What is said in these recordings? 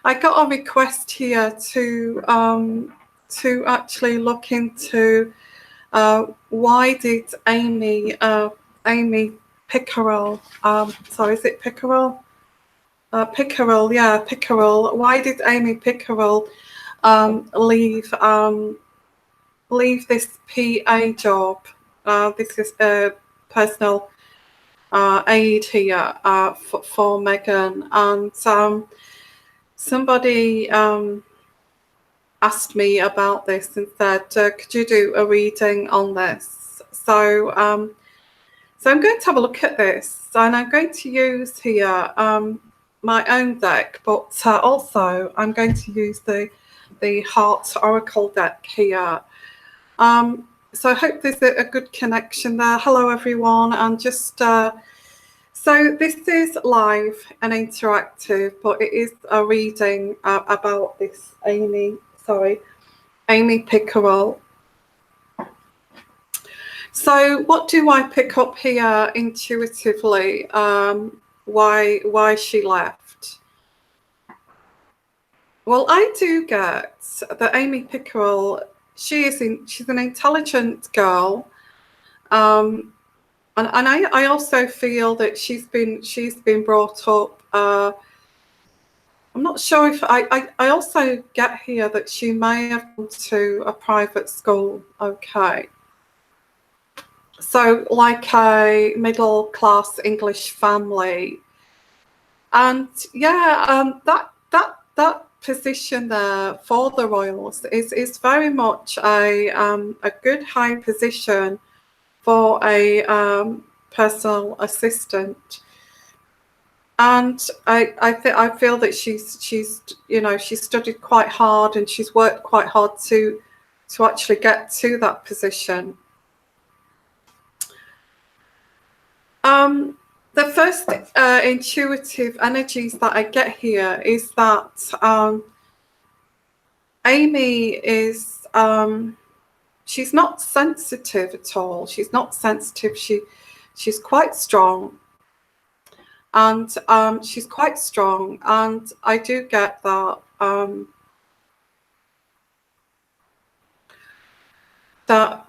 I got a request here to actually look into why did Amy Pickerill, sorry, is it Pickerill? Pickerill, yeah, Pickerill. Why did Amy Pickerill leave this PA job? This is a personal aid here for Megan, and somebody asked me about this and said, could you do a reading on this? So so I'm going to have a look at this, and I'm going to use here my own deck, but also I'm going to use the Heart Oracle deck here. So I hope there's a good connection there. Hello everyone, and just so this is live and interactive, but it is a reading about this Amy Pickerill. So what do I pick up here intuitively? Why she left? Well, I do get that Amy Pickerill, she's an intelligent girl, and I also feel that she's been brought up. I'm not sure if I also get here that she may have gone to a private school. Okay. So like a middle class English family. And yeah, that position there for the royals is very much a good high position for a personal assistant. And I feel that she's studied quite hard, and she's worked quite hard to actually get to that position. The first intuitive energies that I get here is that Amy is she's not sensitive at all. She's not sensitive. She's quite strong. And she's quite strong, and I do get that that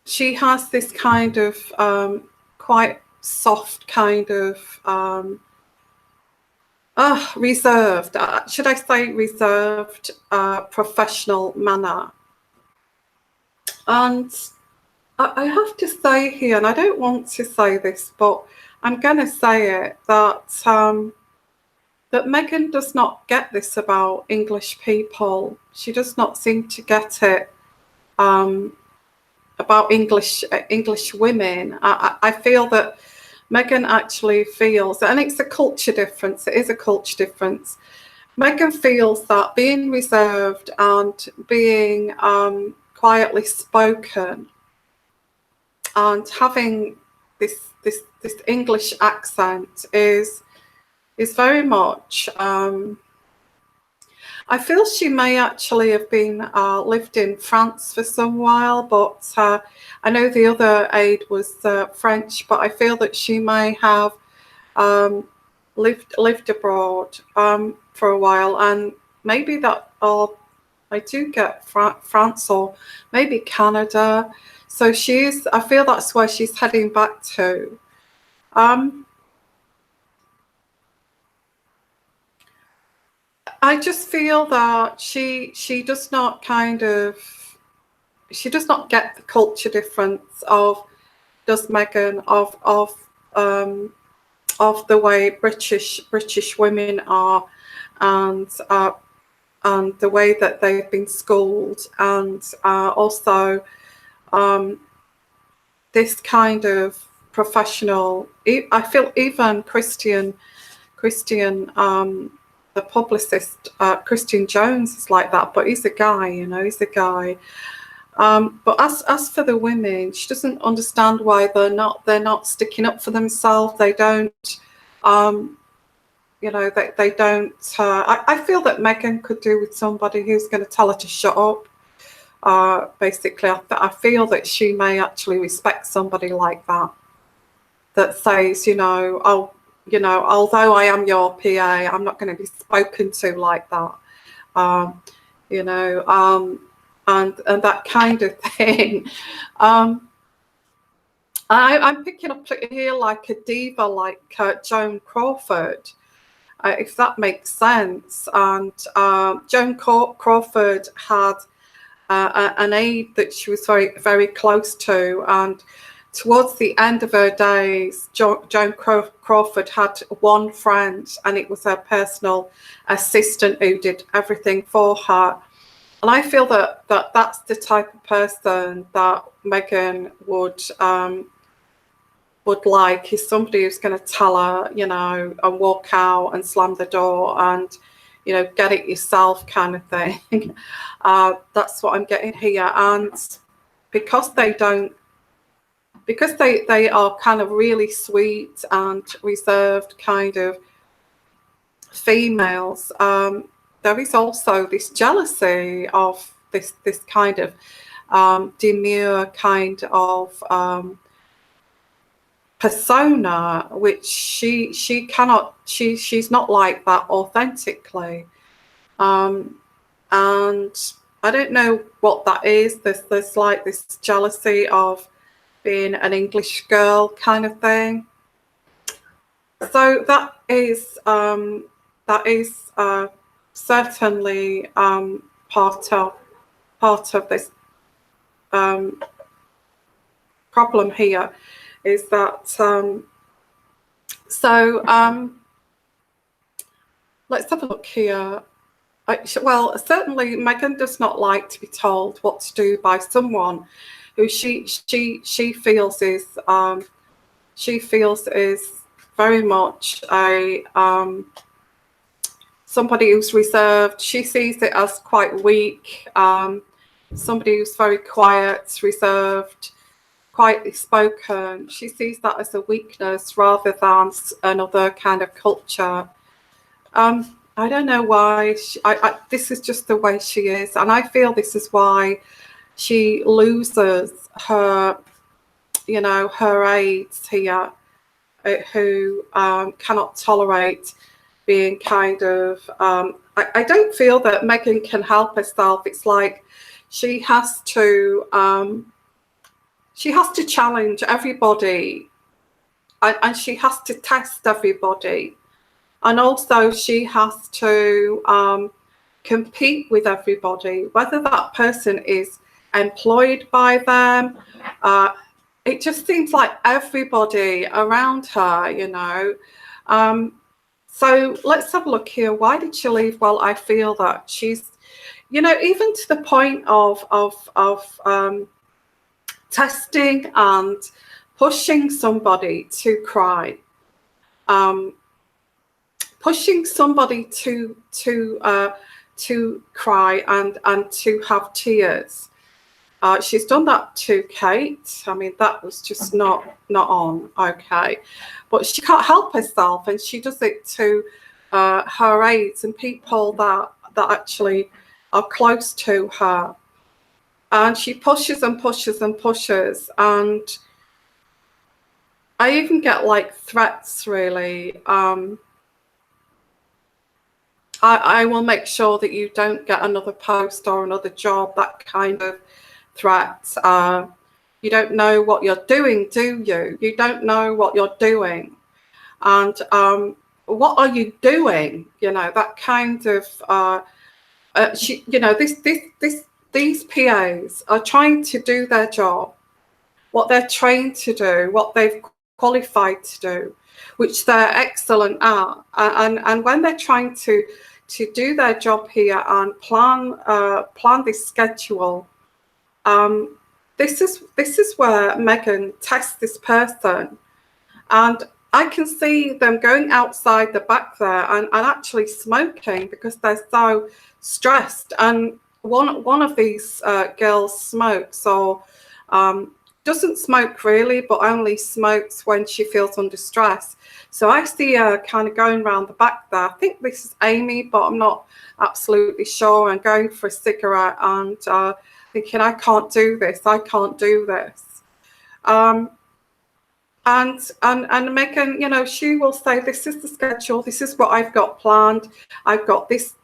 she has this kind of quite soft kind of reserved, should I say reserved, professional manner. And I have to say here, and I don't want to say this, but I'm going to say it, that that Megan does not get this about English people. She does not seem to get it about English women. I feel that Megan actually feels, and it's a culture difference. It is a culture difference. Megan feels that being reserved and being quietly spoken and having this English accent is very much. I feel she may actually have been lived in France for some while, but I know the other aide was French, but I feel that she may have lived abroad for a while, and maybe that, or I do get France or maybe Canada. So I feel that's where she's heading back to. I just feel that she does not get the culture difference does Megan of the way British women are, and the way that they've been schooled, and also this kind of professional. I feel even Christian, the publicist, Christian Jones is like that, but he's a guy, he's a guy. But as for the women, she doesn't understand why they're not sticking up for themselves. They don't, they don't. I feel that Megan could do with somebody who's going to tell her to shut up. Basically, I feel that she may actually respect somebody like that. That says, oh, you know, although I am your PA, I'm not going to be spoken to like that. You know, and that kind of thing. I'm picking up here like a diva, like Joan Crawford, if that makes sense. And Joan Crawford had an aide that she was very, very close to, and towards the end of her days, Joan Crawford had one friend, and it was her personal assistant who did everything for her. And I feel that that's the type of person that Meghan would like, is somebody who's going to tell her, you know, and walk out and slam the door and, you know, get it yourself kind of thing. That's what I'm getting here. And because they are kind of really sweet and reserved kind of females, there is also this jealousy of this kind of demure kind of persona, which she's not like that authentically. And I don't know what that is. There's like this jealousy of being an English girl kind of thing. So that is certainly part of this problem here, is that let's have a look here. Well, certainly Meghan does not like to be told what to do by someone who she feels is very much a somebody who's reserved. She sees it as quite weak, somebody who's very quiet, reserved, quietly spoken. She sees that as a weakness rather than another kind of culture. I don't know why. This is just the way she is, and I feel this is why she loses her, you know, her aides here, who cannot tolerate being kind of. I don't feel that Meghan can help herself. It's like she has to challenge everybody, and she has to test everybody. And also she has to compete with everybody, whether that person is employed by them. It just seems like everybody around her, you know. So let's have a look here. Why did she leave? Well, I feel that she's, you know, even to the point of testing and pushing somebody to cry. Pushing somebody to cry and to have tears. She's done that to Kate. I mean, that was just not on, okay. But she can't help herself, and she does it to her aides and people that actually are close to her. And she pushes and pushes and pushes, and I even get like threats, really. I will make sure that you don't get another post or another job, that kind of threat. You don't know what you're doing, do you? You don't know what you're doing. And what are you doing? You know, that kind of, you know, these PAs are trying to do their job, what they're trained to do, what they've qualified to do, which they're excellent at. And when they're trying to do their job here and plan this schedule, this is where Meghan tests this person. And I can see them going outside the back there and actually smoking because they're so stressed. And one of these girls smokes, or doesn't smoke really, but only smokes when she feels under stress. So I see her kind of going around the back there. I think this is Amy, but I'm not absolutely sure. And going for a cigarette and thinking, I can't do this. I can't do this. and Megan, you know, she will say, this is the schedule, this is what I've got planned, I've got this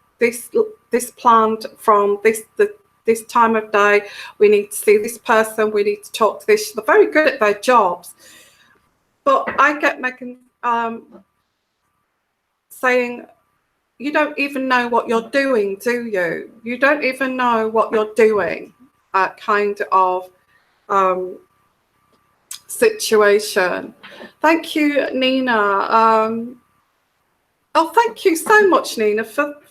planned from this time of day, we need to see this person, we need to talk to this. They're very good at their jobs, but I get Megan saying, you don't even know what you're doing, do you? You don't even know what you're doing, kind of situation. Thank you, Nina. Oh, thank you so much, Nina.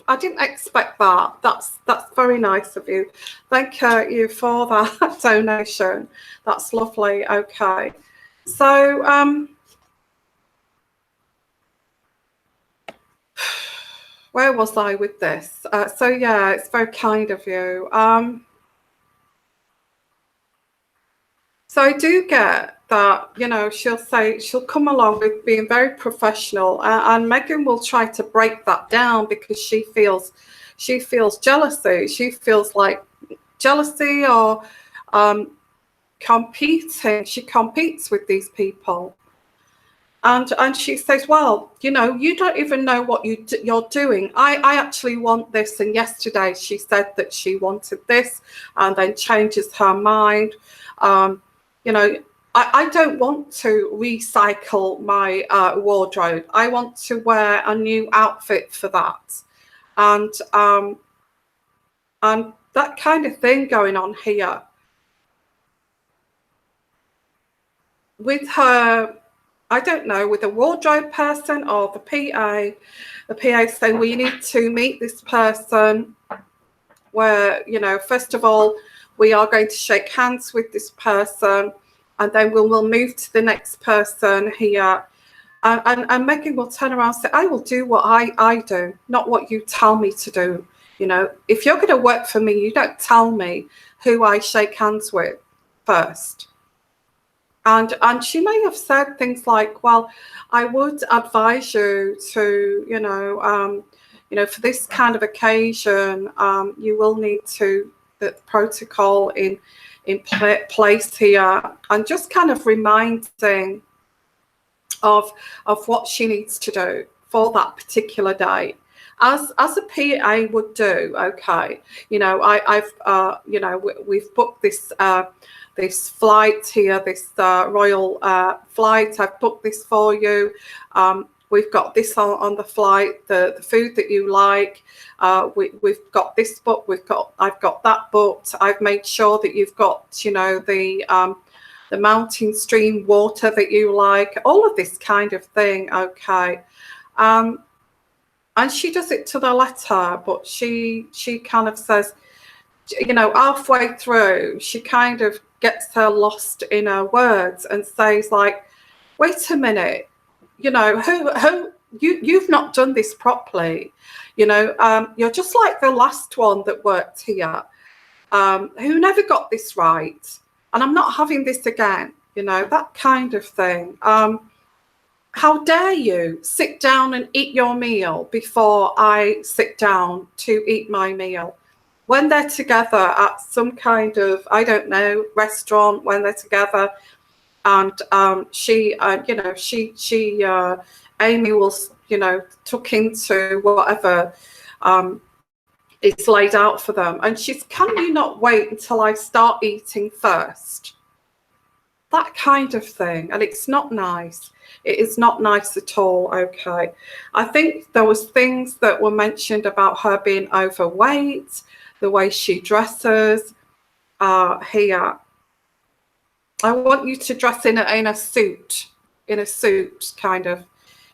I didn't expect that. That's very nice of you. Thank you for that donation. That's lovely. Okay, so where was I with this? So yeah, it's very kind of you. So I do get that, you know, she'll come along with being very professional, and Megan will try to break that down because she feels jealousy. She feels like jealousy or competing. She competes with these people. And she says, well, you know, you don't even know what you're doing. I actually want this. And yesterday she said that she wanted this and then changes her mind. You know, I don't want to recycle my wardrobe. I want to wear a new outfit for that. And that kind of thing going on here. With her, I don't know, with a wardrobe person or the PA saying, well, you need to meet this person where, you know, first of all, we are going to shake hands with this person, and then we'll move to the next person here. And Megan will turn around and say, I will do what I do, not what you tell me to do. You know, if you're going to work for me, you don't tell me who I shake hands with first. And she may have said things like, well, I would advise you to, you know, for this kind of occasion, you will need to the protocol in place here, and just kind of reminding of what she needs to do for that particular day, as a PA would do. Okay, you know, I've you know, we've booked this this flight here, this royal flight. I've booked this for you. We've got this on the flight, the food that you like. We've got this booked. I've got that booked. I've made sure that you've got, you know, the mountain stream water that you like. All of this kind of thing. Okay, and she does it to the letter. But she kind of says, you know, halfway through, she kind of gets her lost in her words and says, like, wait a minute. You know, you've not done this properly. You know, you're just like the last one that worked here, who never got this right. And I'm not having this again, you know, that kind of thing. How dare you sit down and eat your meal before I sit down to eat my meal? When they're together at some kind of, I don't know, restaurant, when they're together, and she, you know, Amy will, you know, tuck into whatever is laid out for them. And she's, can you not wait until I start eating first? That kind of thing. And it's not nice. It is not nice at all. Okay. I think there was things that were mentioned about her being overweight, the way she dresses here. I want you to dress in a suit, kind of,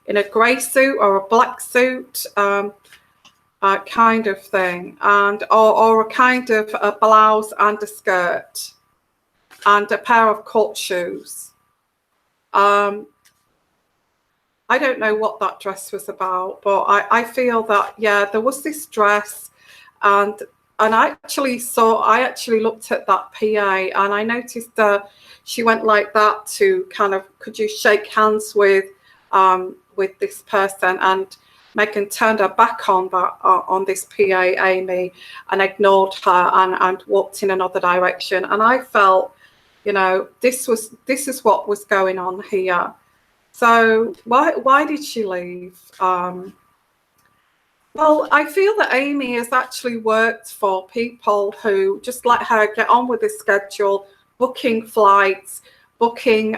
in a grey suit or a black suit, kind of thing, and or a kind of a blouse and a skirt and a pair of court shoes. I don't know what that dress was about, but I feel that, yeah, there was this dress, and I actually looked at that PA, and I noticed she went like that to kind of, could you shake hands with this person? And Megan turned her back on that on this PA, Amy, and ignored her and walked in another direction. And I felt You know, this is what was going on here. So why did she leave? Well, I feel that Amy has actually worked for people who just let her get on with the schedule, booking flights, booking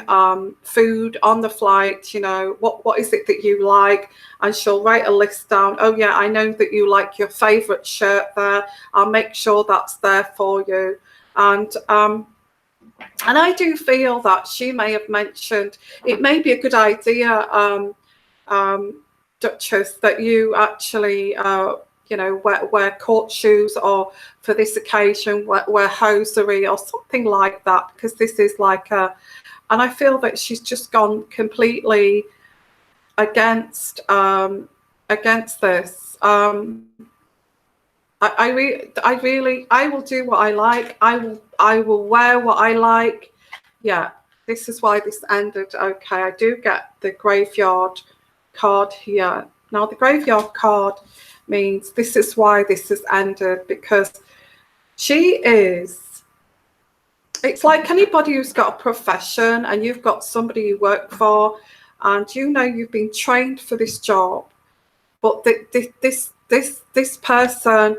food on the flight. You know, what is it that you like? And she'll write a list down. Oh yeah, I know that you like your favorite shirt there. I'll make sure that's there for you. And I do feel that she may have mentioned it may be a good idea, Duchess, that you actually, you know, wear court shoes, or for this occasion, wear hosiery or something like that, because this is like a, and I feel that she's just gone completely against this. I will do what I like. I will wear what I like. Yeah, this is why this ended. Okay, I do get the graveyard card here. Now the graveyard card means this is why this has ended, because she is, it's like anybody who's got a profession and you've got somebody you work for and you know you've been trained for this job, but this person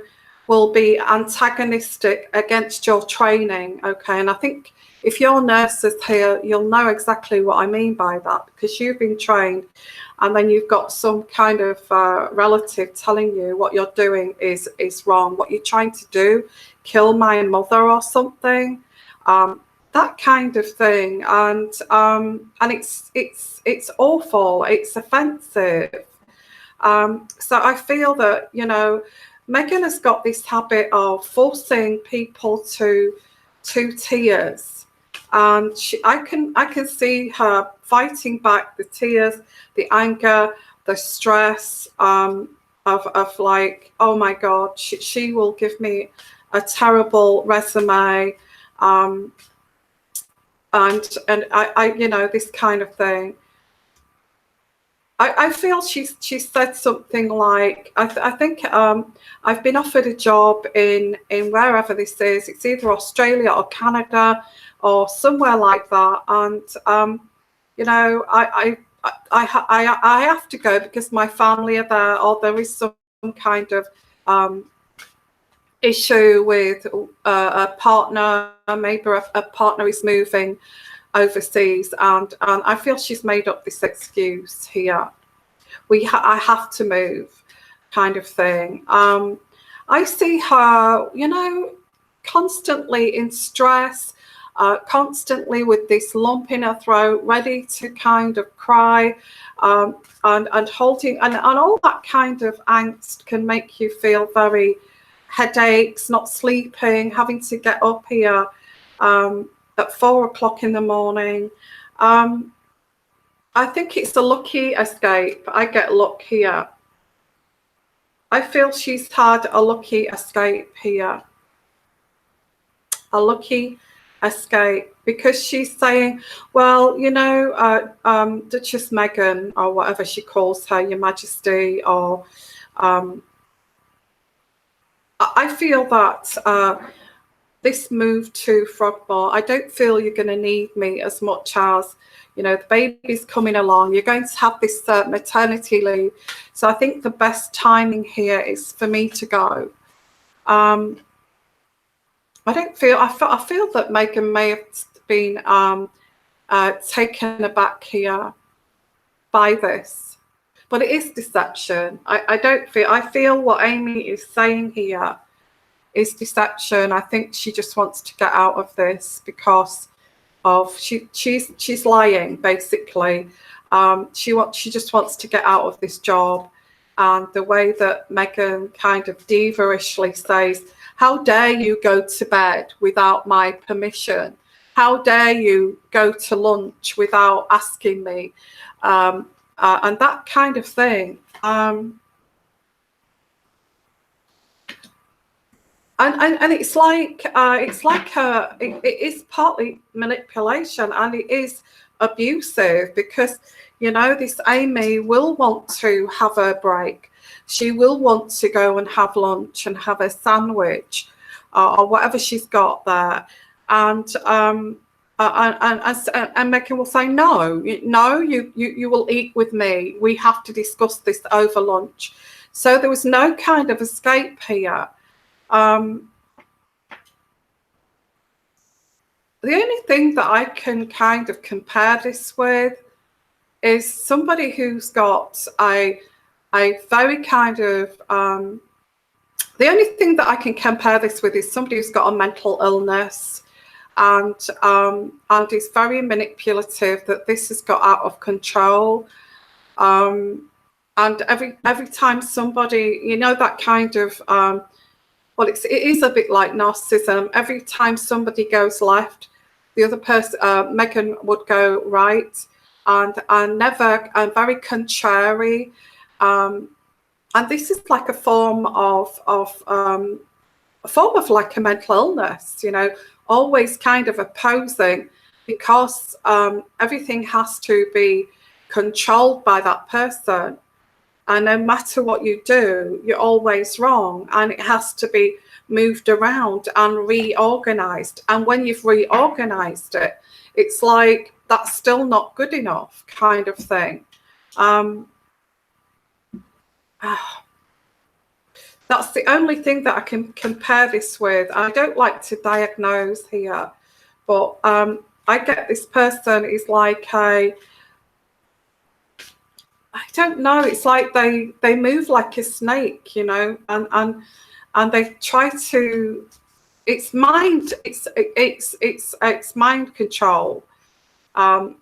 will be antagonistic against your training. Okay, and I think if you're nurses here, you'll know exactly what I mean by that, because you've been trained and then you've got some kind of relative telling you what you're doing is wrong, what you're trying to do, kill my mother or something, that kind of thing. And it's awful, it's offensive. So I feel that, you know, Meghan has got this habit of forcing people to tears, and I can see her fighting back the tears, the anger, the stress, of like, oh my God, she will give me a terrible resume, and I you know, this kind of thing. I feel she said something like, I think I've been offered a job in wherever this is. It's either Australia or Canada or somewhere like that, and you know, I have to go because my family are there, or there is some kind of issue with a partner. Maybe a partner is moving overseas, and I feel she's made up this excuse here. I have to move, kind of thing. I see her, you know, constantly in stress, constantly with this lump in her throat, ready to kind of cry, and holding, and all that kind of angst can make you feel very headaches, not sleeping, having to get up here at 4 o'clock in the morning. I think it's a lucky escape. I get luck here. I feel she's had a lucky escape here. A lucky escape, because she's saying, well, you know, Duchess Meghan, or whatever she calls her, Your Majesty, or I feel that this move to Frogmore, I don't feel you're going to need me as much as, you know, the baby's coming along. You're going to have this maternity leave. So I think the best timing here is for me to go. I don't feel, I feel that Meghan may have been taken aback here by this. But it is deception. I don't feel, I feel what Amy is saying here is deception. I think she just wants to get out of this because of she's lying, basically. She just wants to get out of this job. And the way that Meghan kind of diva-ishly says, how dare you go to bed without my permission? How dare you go to lunch without asking me? And that kind of thing. And it's like it is partly manipulation, and it is abusive, because, you know, this Amy will want to have her break. She will want to go and have lunch and have a sandwich or whatever she's got there. And And Megan will say, no, you will eat with me. We have to discuss this over lunch. So there was no kind of escape here. The only thing that I can kind of compare this with is somebody who's got a very kind of, the only thing that I can compare this with is somebody who's got a mental illness and is very manipulative, that this has got out of control. And every time somebody, you know, that kind of, well, it is a bit like narcissism. Every time somebody goes left, the other person, Megan, would go right, and never, and very contrary. And this is like a form of like a mental illness, you know, always kind of opposing, because everything has to be controlled by that person. And no matter what you do, you're always wrong, and it has to be moved around and reorganized. And when you've reorganized it, it's like that's still not good enough, kind of thing. That's the only thing that I can compare this with. I don't like to diagnose here, but I get this person is like I don't know. It's like they move like a snake, you know, and they try to. It's mind. It's mind control. There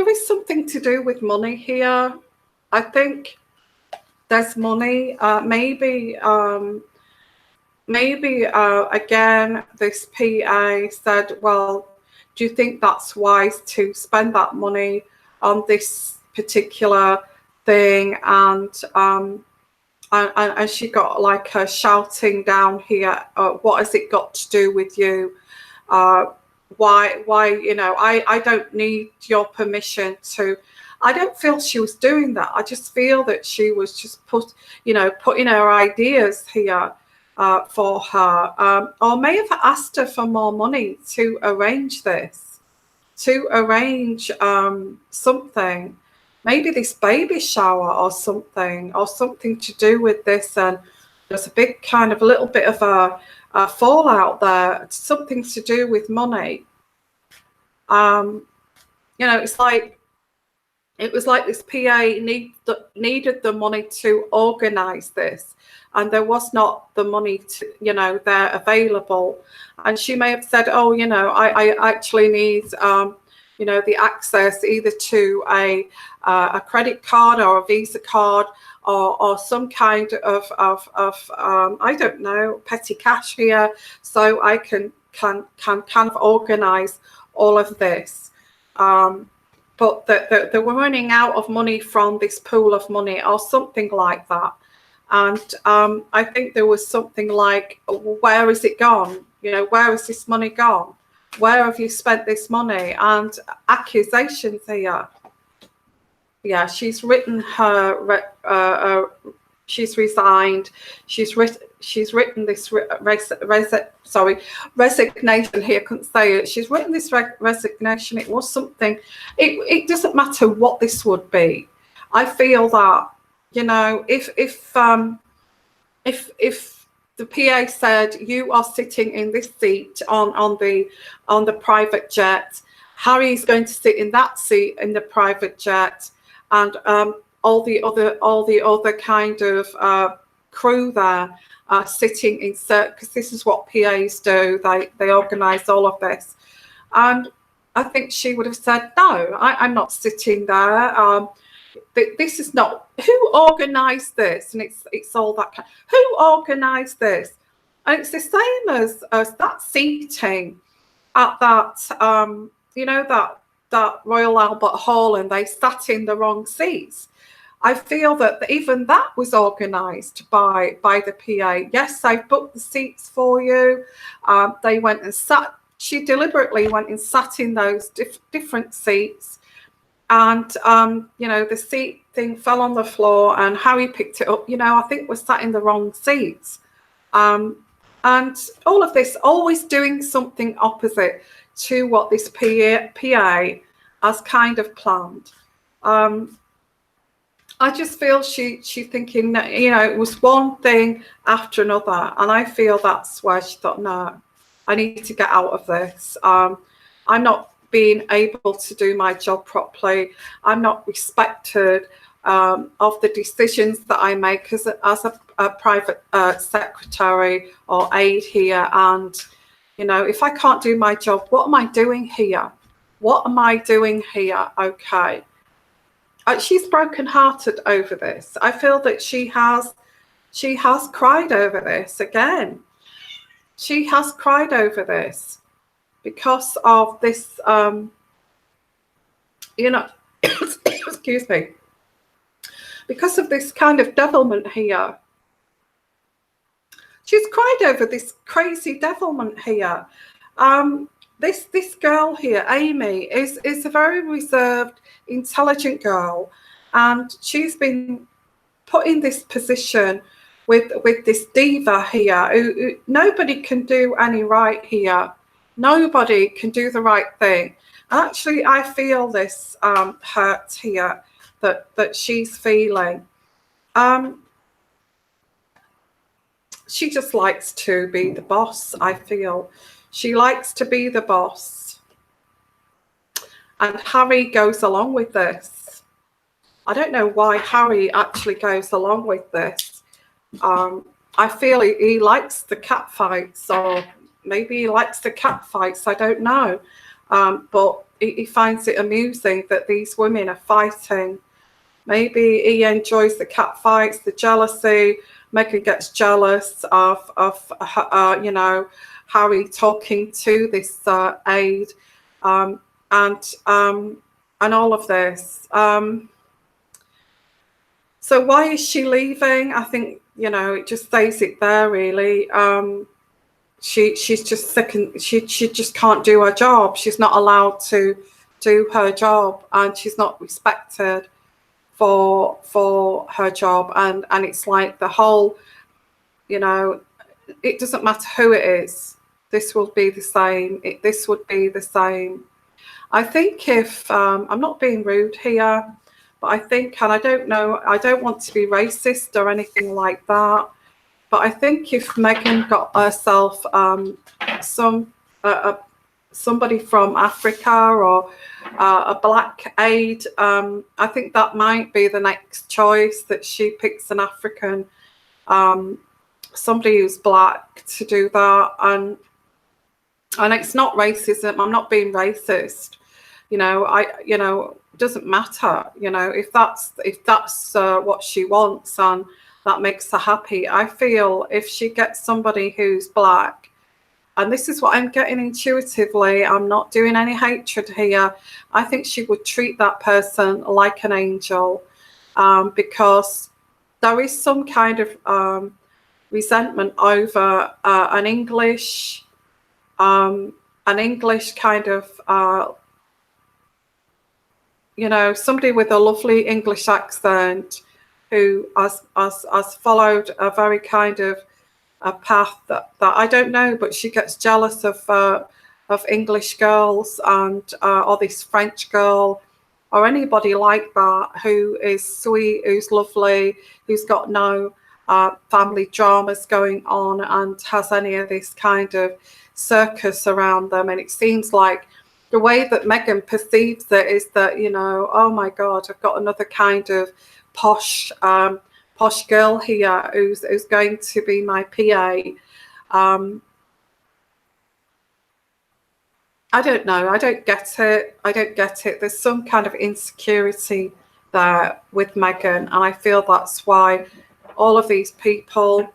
is something to do with money here. I think there's money. Maybe again, this PA said, well, do you think that's wise to spend that money on this particular thing? And she got like a shouting down here, what has it got to do with you? Why, you know, I don't need your permission to. I don't feel she was doing that. I just feel that she was just putting her ideas here for her, or may have asked her for more money to arrange this, to arrange something, maybe this baby shower or something to do with this. And there's a big kind of a little bit of a fallout there, something to do with money. You know, it was like this PA needed the money to organize this, and there was not the money to, you know, there available. And she may have said, oh, you know, I actually need you know, the access either to a credit card or a Visa card, or some kind of I don't know, petty cash here, so I can kind of organize all of this. But they were running out of money from this pool of money or something like that. And I think there was something like, where is it gone? You know, where has this money gone? Where have you spent this money? And accusations here. Yeah, she's written her, she's resigned. She's written this resignation here. I couldn't say it. She's written this resignation. It was something. It doesn't matter what this would be. I feel that, you know, if the PA said, you are sitting in this seat on the private jet, Harry's going to sit in that seat in the private jet, and all the other kind of crew there are sitting in certain, because this is what PAs do. They organise all of this, and I think she would have said, no, I'm not sitting there. This is not, who organised this? And it's all that kind. Who organised this? And it's the same as that seating at that you know, that Royal Albert Hall, and they sat in the wrong seats. I feel that even that was organised by the PA. Yes, I booked the seats for you. They went and sat. She deliberately went and sat in those different seats, and you know, the seat thing fell on the floor, and Harry picked it up. You know, I think we're sat in the wrong seats. And all of this, always doing something opposite to what this PA has kind of planned. I just feel she's thinking that, you know, it was one thing after another, and I feel that's where she thought, no, I need to get out of this. I'm not being able to do my job properly. I'm not respected of the decisions that I make as a private secretary or aide here. And, you know, if I can't do my job, what am I doing here? What am I doing here? Okay. She's brokenhearted over this. I feel that she has cried over this again. She has cried over this because of this, you know, excuse me, because of this kind of devilment here. She's cried over this crazy devilment here. This girl here, Amy, is a very reserved, intelligent girl, and she's been put in this position with this diva here who nobody can do any right here. Nobody can do the right thing. Actually, I feel this hurt here that she's feeling. She just likes to be the boss, I feel. She likes to be the boss. And Harry goes along with this. I don't know why Harry actually goes along with this. I feel he likes the cat fights, or maybe he likes the cat fights, I don't know. But he finds it amusing that these women are fighting. Maybe he enjoys the cat fights, the jealousy. Meghan gets jealous of you know, Harry talking to this aide, and all of this. So why is she leaving? I think, you know, it just says it there, really. She's just sick, and she just can't do her job. She's not allowed to do her job, and she's not respected for her job. And it's like the whole, you know, it doesn't matter who it is, this will be the same. This would be the same. I think if I'm not being rude here, but I think, and I don't know, I don't want to be racist or anything like that, but I think if Meghan got herself somebody from Africa or a black aide, I think that might be the next choice, that she picks an African, somebody who's black to do that. And it's not racism. I'm not being racist. You know, it doesn't matter. You know, if that's what she wants and that makes her happy. I feel if she gets somebody who's black, and this is what I'm getting intuitively, I'm not doing any hatred here, I think she would treat that person like an angel, because there is some kind of resentment over an English kind of, you know, somebody with a lovely English accent who has followed a very kind of a path that I don't know, but she gets jealous of English girls, and or this French girl, or anybody like that who is sweet, who's lovely, who's got no family dramas going on, and has any of this kind of circus around them. And it seems like the way that Meghan perceives it is that, you know, oh my God, I've got another kind of posh girl here who's going to be my PA. I don't know. I don't get it. There's some kind of insecurity there with Meghan, and I feel that's why all of these people,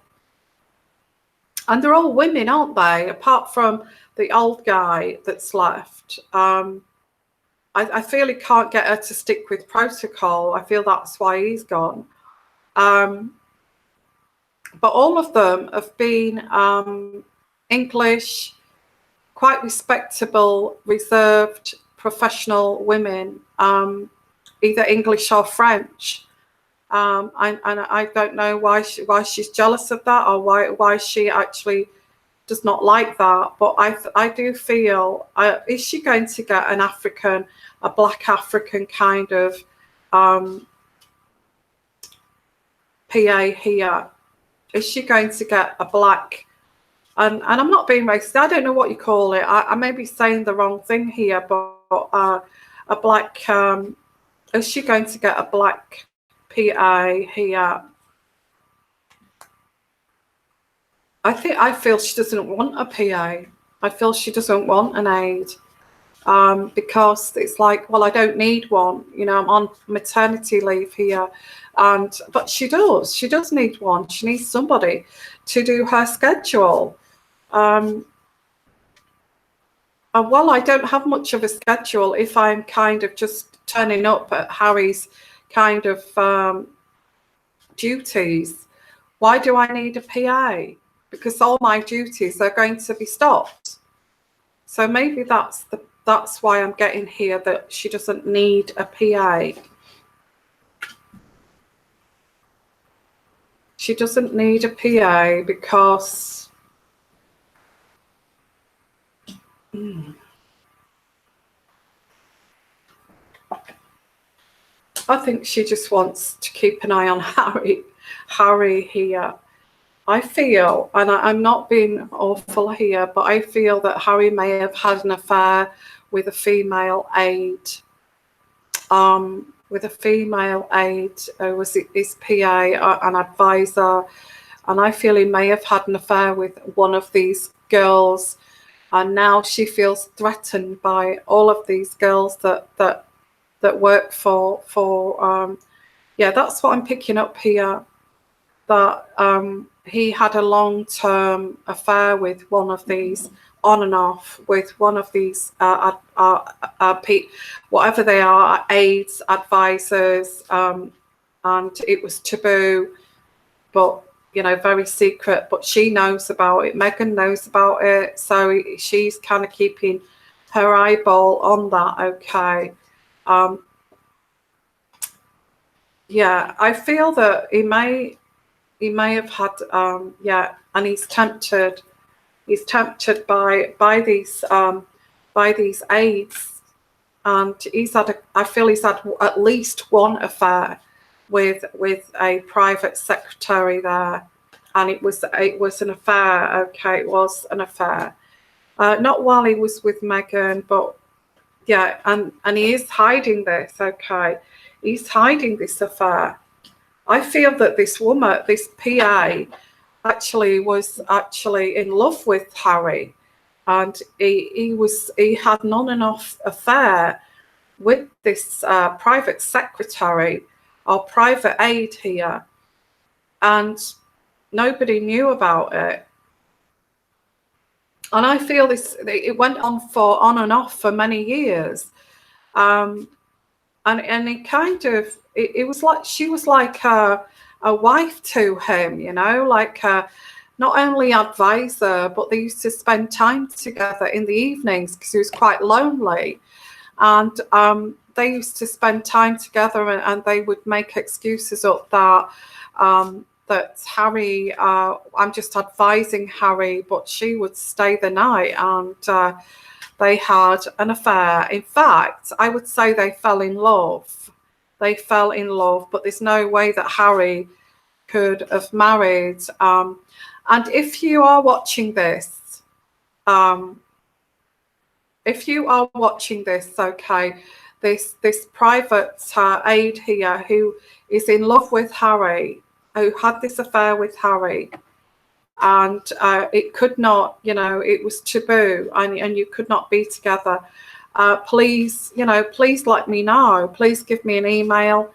and they're all women, aren't they? Apart from the old guy that's left. I feel he can't get her to stick with protocol. I feel that's why he's gone. But all of them have been English, quite respectable, reserved, professional women, either English or French. And I don't know why she's jealous of that, or why she actually does not like that. But I do feel, is she going to get a black African kind of PA here? Is she going to get a black, and I'm not being racist, I don't know what you call it, I may be saying the wrong thing here, but a black, is she going to get a black PA here? I feel she doesn't want a PA. I feel she doesn't want an aide, because it's like, well, I don't need one. You know, I'm on maternity leave here, but she does need one. She needs somebody to do her schedule. Well, I don't have much of a schedule if I'm kind of just turning up at Harry's kind of duties. Why do I need a PA? Because all my duties are going to be stopped. So maybe that's why I'm getting here, that she doesn't need a PA. She doesn't need a PA because I think she just wants to keep an eye on Harry here. I feel, and I'm not being awful here, but I feel that Harry may have had an affair with a female aide. With a female aide, was his PA, an advisor, and I feel he may have had an affair with one of these girls, and now she feels threatened by all of these girls that work for. Yeah, that's what I'm picking up here. That he had a long-term affair with one of these, on and off, with one of these whatever they are, aides, advisors, and it was taboo, but you know, very secret. But she knows about it. Meghan knows about it, so she's kind of keeping her eyeball on that. Okay. Yeah, I feel that he may have had and he's tempted by these aides, and I feel he's had at least one affair with a private secretary there, and it was an affair. Okay, it was an affair, not while he was with Meghan, but yeah, and he is hiding this. Okay, he's hiding this affair. I feel that this woman, this PA, was actually in love with Harry, and he had an on and off affair with this private secretary or private aide here, and nobody knew about it. And I feel it went on and off for many years, and it kind of it was like she was like a wife to him, you know, like not only advisor, but they used to spend time together in the evenings because he was quite lonely, and they used to spend time together, and they would make excuses up that that Harry, I'm just advising Harry, but she would stay the night, and they had an affair. In fact, I would say they fell in love. They fell in love, but there's no way that Harry could have married. And if you are watching this, okay, this private aide here who is in love with Harry, who had this affair with Harry, and it could not, you know, it was taboo, and you could not be together. Please, you know, please let me know. Please give me an email.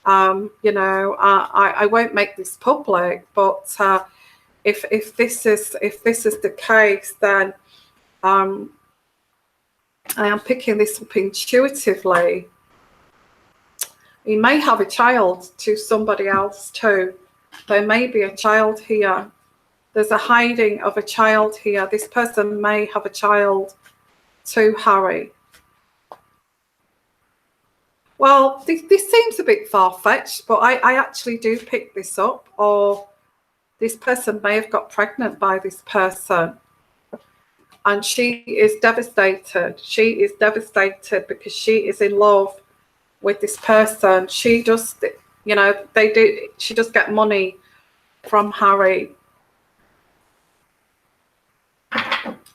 You know, I won't make this public, but if this is the case, then I am picking this up intuitively. He may have a child to somebody else too. There may be a child here. There's a hiding of a child here. This person may have a child to Harry. Well, this seems a bit far-fetched, but I actually do pick this up, or this person may have got pregnant by this person, and she is devastated. She is devastated because she is in love with this person. She just, you know, she does get money from Harry.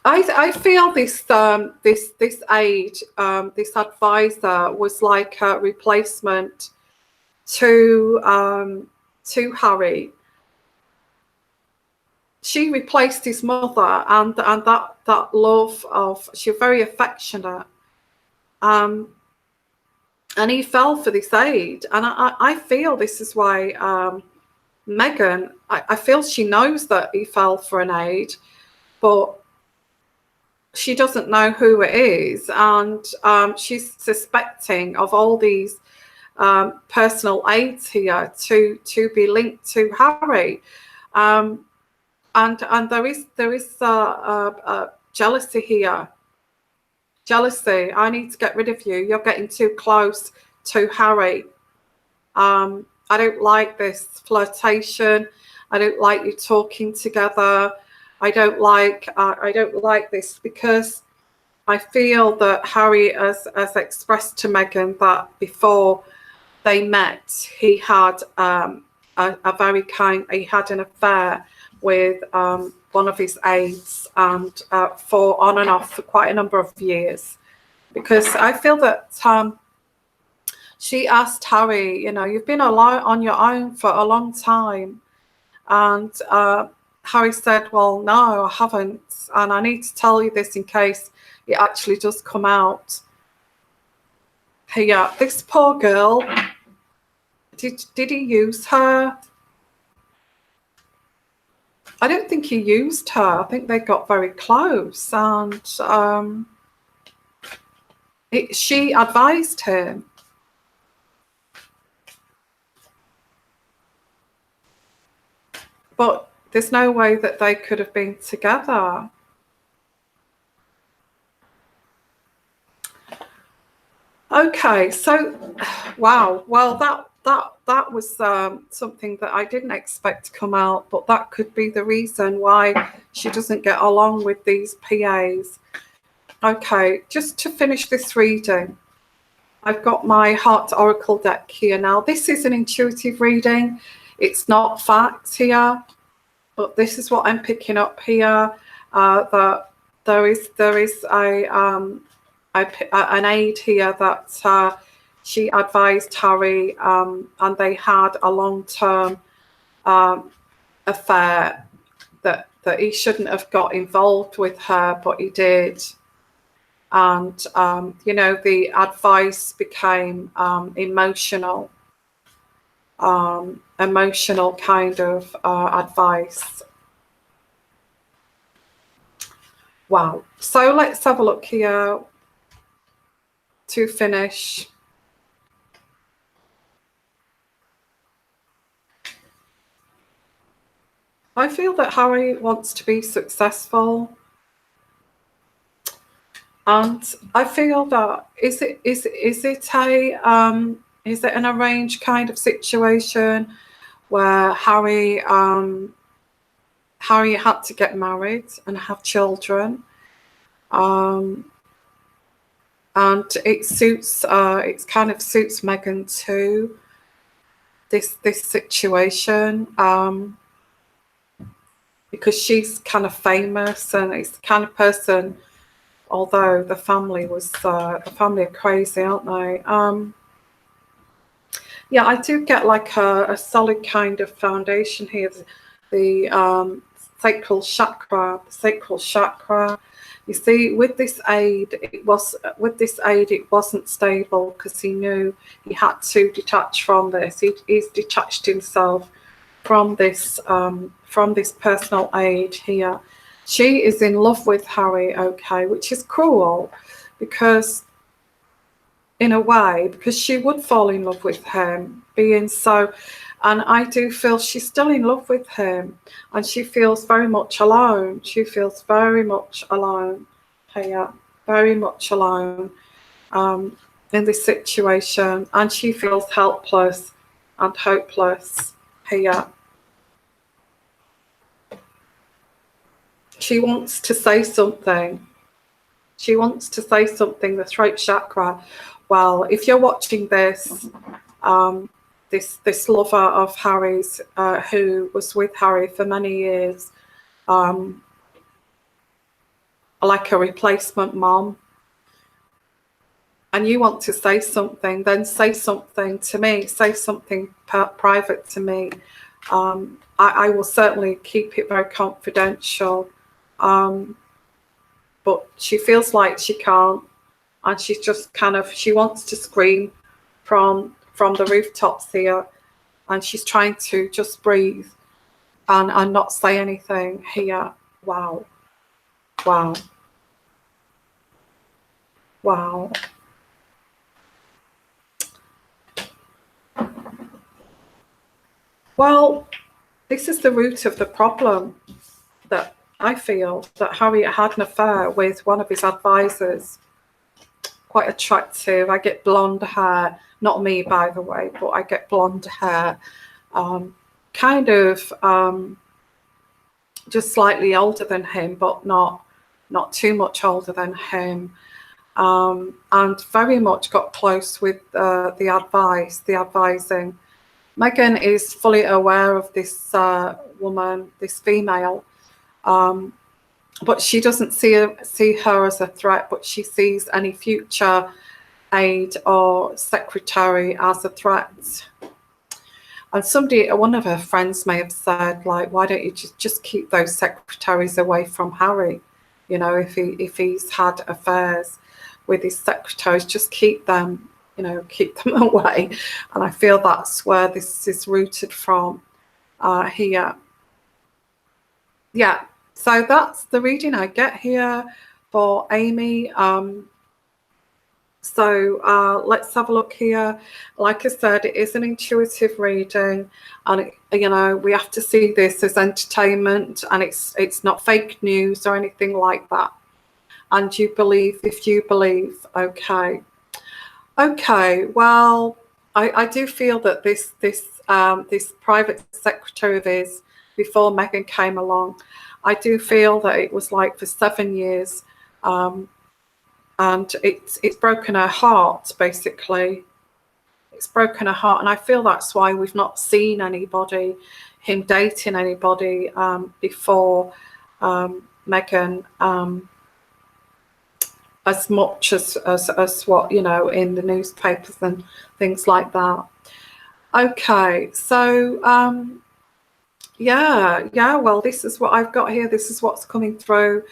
I feel this this aide, this advisor was like a replacement to Harry. She replaced his mother, and that love of, she's very affectionate, and he fell for this aide, and I feel this is why Meghan, I feel she knows that he fell for an aide, but she doesn't know who it is, and she's suspecting of all these personal aides here to be linked to Harry, and there is jealousy here. Jealousy. I need to get rid of you. You're getting too close to Harry. I don't like this flirtation. I don't like you talking together. I don't like this, because I feel that Harry has expressed to Meghan that before they met, he had he had an affair with one of his aides, and for on and off for quite a number of years, because I feel that she asked Harry, you know, you've been alone on your own for a long time, and Harry said, well, no, I haven't, and I need to tell you this in case it actually does come out. Here, this poor girl, did he use her? I don't think he used her. I think they got very close, and she advised him. But there's no way that they could have been together. Okay, so wow. Well, that was something that I didn't expect to come out, but that could be the reason why she doesn't get along with these PAs. Okay, just to finish this reading, I've got my Heart Oracle deck here now. This is an intuitive reading. It's not facts here, but this is what I'm picking up here. That there is an aide here that she advised Harry, and they had a long-term affair, that he shouldn't have got involved with her, but he did. And you know, the advice became emotional kind of advice. Wow. So let's have a look here to finish. I feel that Harry wants to be successful, and I feel that is it an arranged kind of situation where Harry had to get married and have children, and it suits it kind of suits Meghan too, this situation, because she's kind of famous, and it's the kind of person, although the family are crazy, aren't they? Yeah, I do get like a solid kind of foundation here. The sacral chakra. You see, with this aid, it wasn't stable, because he knew he had to detach from this. He's detached himself from this personal aid here. She is in love with Harry, okay, which is cruel, because in a way, because she would fall in love with him, being so, and I do feel she's still in love with him, and she feels very much alone. She feels very much alone here, very much alone. in this situation, and she feels helpless and hopeless here. She wants to say something. She wants to say something, the throat chakra. Well, if you're watching this, this lover of Harry's, who was with Harry for many years, like a replacement mom, and you want to say something, then say something to me, say something private to me. I will certainly keep it very confidential. But she feels like she can't, and she's just kind of, she wants to scream from the rooftops here, and she's trying to just breathe and not say anything here. Wow. Wow. Wow. Well, this is the root of the problem, that I feel that Harry had an affair with one of his advisors. Quite attractive. I get blonde hair. Not me, by the way, but I get blonde hair. Kind of just slightly older than him, but not too much older than him. And very much got close with the advising. Meghan is fully aware of this woman, this female, but she doesn't see her as a threat, but she sees any future aide or secretary as a threat. And one of her friends may have said, like, why don't you just keep those secretaries away from Harry? You know, if he's had affairs with his secretaries, just keep them, keep them away. And I feel that's where this is rooted from here. Yeah, so that's the reading I get here for Amy. So let's have a look here. Like I said, it is an intuitive reading, and we have to see this as entertainment, and it's not fake news or anything like that. And you believe if you believe. Okay. Well, I do feel that this private secretary of his, before Meghan came along, I do feel that it was like for 7 years. And it's broken her heart, basically. It's broken her heart, and I feel that's why we've not seen him dating anybody before Meghan, as much as what, in the newspapers and things like that. Okay, so yeah, well, this is what I've got here. This is what's coming through.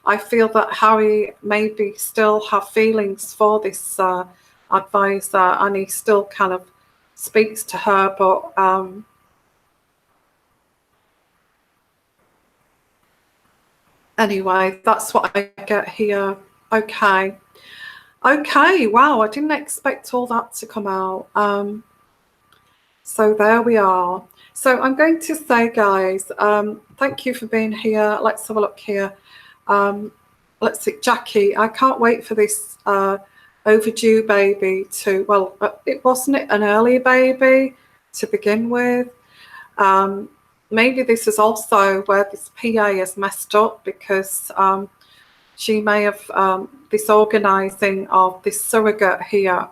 I feel that Harry maybe still have feelings for this advisor, and he still kind of speaks to her, but anyway, that's what I get here. Okay, wow, I didn't expect all that to come out. So there we are. So I'm going to say, guys, thank you for being here. Let's have a look here. Let's see, Jackie, I can't wait for this overdue baby to, well, it wasn't an early baby to begin with. Maybe this is also where this PA has messed up, because she may have this organising of this surrogate here.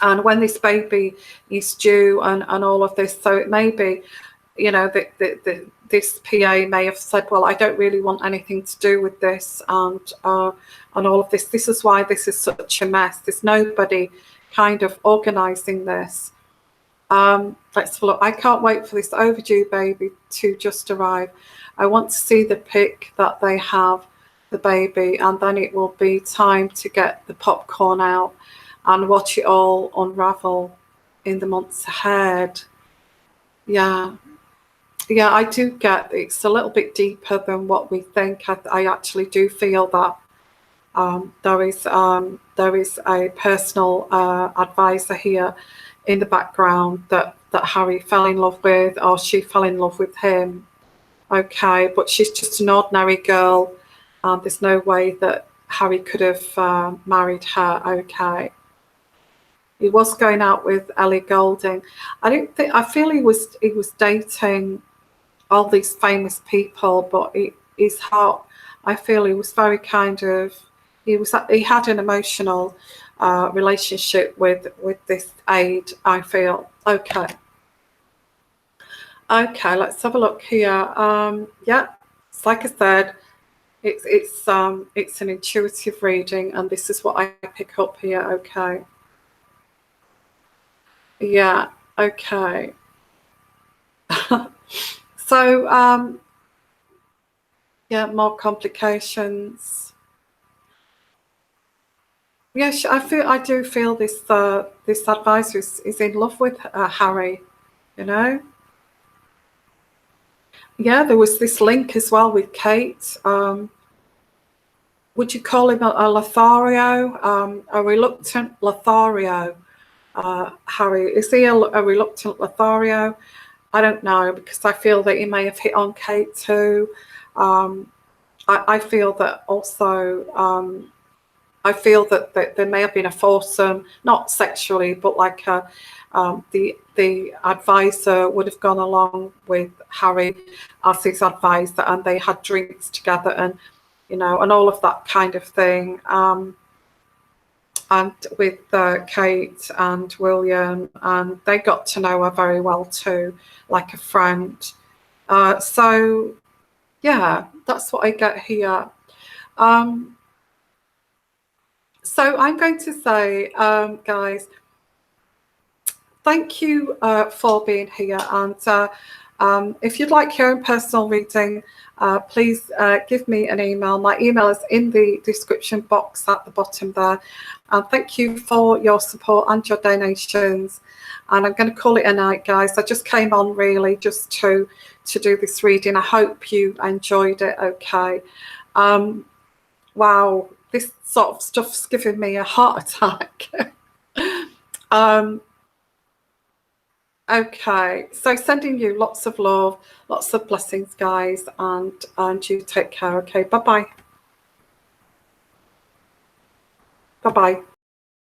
And when this baby is due and all of this, so it may be, this PA may have said, well, I don't really want anything to do with this, and all of this. This is why this is such a mess. There's nobody kind of organising this. Let's have a look. I can't wait for this overdue baby to just arrive. I want to see the pic that they have, the baby, and then it will be time to get the popcorn out and watch it all unravel in the months ahead. Yeah, I do get it's a little bit deeper than what we think. I actually do feel that there is a personal advisor here in the background that Harry fell in love with, or she fell in love with him. Okay, but she's just an ordinary girl. There's no way that Harry could have married her. Okay. he was going out with Ellie Goulding. I feel he was dating all these famous people, but his heart, I feel he was very kind of, he had an emotional relationship with this aide, I feel. Okay, let's have a look here. Yeah, it's like I said, it's an intuitive reading, and this is what I pick up here. Okay, yeah, okay. So yeah, more complications. Yes, I do feel this this advisor is in love with Harry, you know. Yeah, there was this link as well with Kate. Would you call him a Lothario, a reluctant Lothario? Harry, is he a reluctant Lothario? I don't know, because I feel that he may have hit on Kate too. I feel that also. I feel that there may have been a foursome, not sexually, but like the advisor would have gone along with Harry as his advisor, and they had drinks together, and and all of that kind of thing. And with Kate and William, and they got to know her very well too, like a friend. So yeah, that's what I get here. So I'm going to say, guys, thank you for being here. And if you'd like your own personal reading, please give me an email. My email is in the description box at the bottom there. And thank you for your support and your donations. And I'm going to call it a night, guys. I just came on really just to do this reading. I hope you enjoyed it. Okay. Wow. This sort of stuff's giving me a heart attack. Okay, so sending you lots of love, lots of blessings, guys, and you take care. Okay, bye-bye. Bye-bye.